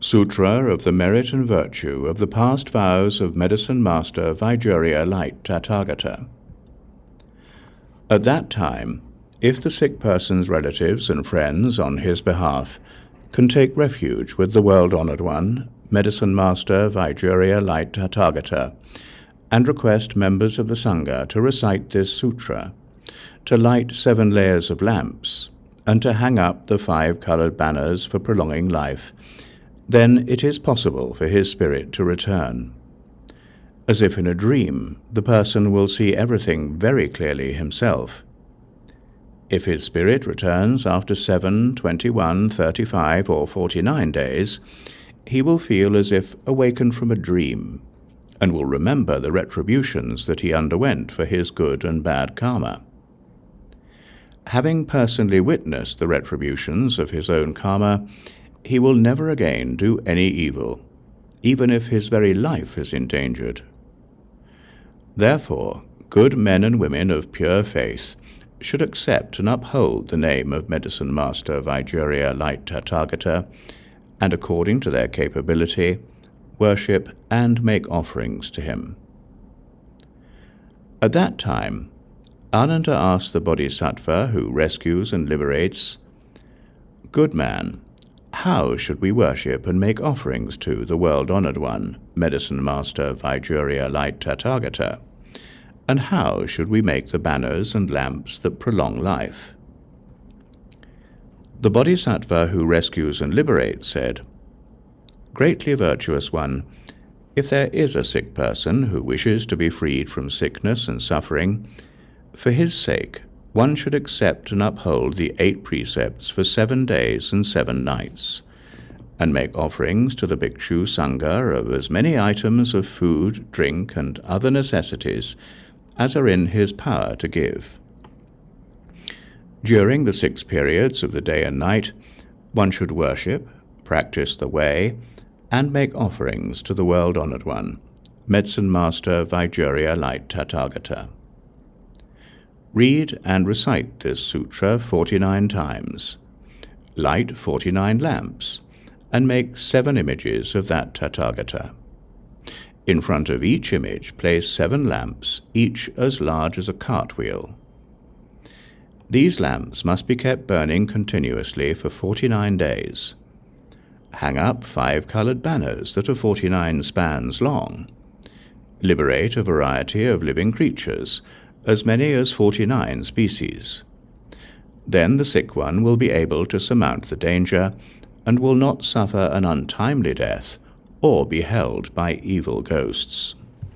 Sutra of the Merit and Virtue of the Past Vows of Medicine Master Vajrayana Light Tathagata. At that time, if the sick person's relatives and friends on his behalf can take refuge with the world-honored one, Medicine Master Vajrayana Light Tathagata, and request members of the Sangha to recite this sutra, to light 7 layers of lamps, and to hang up the 5-colored banners for prolonging life, then it is possible for his spirit to return. As if in a dream, the person will see everything very clearly himself. If his spirit returns after 7, 21, 35, or 49 days, he will feel as if awakened from a dream, and will remember the retributions that he underwent for his good and bad karma. Having personally witnessed the retributions of his own karma, he will never again do any evil, even if his very life is endangered. Therefore, good men and women of pure faith should accept and uphold the name of Medicine Master Vajrayana Light Tathagata, and according to their capability, worship and make offerings to him. At that time, Ananda asked the Bodhisattva who rescues and liberates, "Good man, how should we worship and make offerings to the world-honored one, Medicine Master Vajrayana Light Tathagata? And how should we make the banners and lamps that prolong life?" The Bodhisattva who rescues and liberates said, "Greatly virtuous one, if there is a sick person who wishes to be freed from sickness and suffering, for his sake, one should accept and uphold the 8 precepts for 7 days and 7 nights, and make offerings to the Bhikshu Sangha of as many items of food, drink, and other necessities as are in his power to give. During the 6 periods of the day and night, one should worship, practice the way, and make offerings to the world-honored one, Medicine Master Vajrayana Light Tathagata. Read and recite this sutra 49 times, light 49 lamps, and make 7 images of that Tathagata. In front of each image place 7 lamps, each as large as a cartwheel. These lamps must be kept burning continuously for 49 days. Hang up 5-colored banners that are 49 spans long. Liberate a variety of living creatures, as many as 49 species. Then the sick one will be able to surmount the danger, and will not suffer an untimely death, or be held by evil ghosts."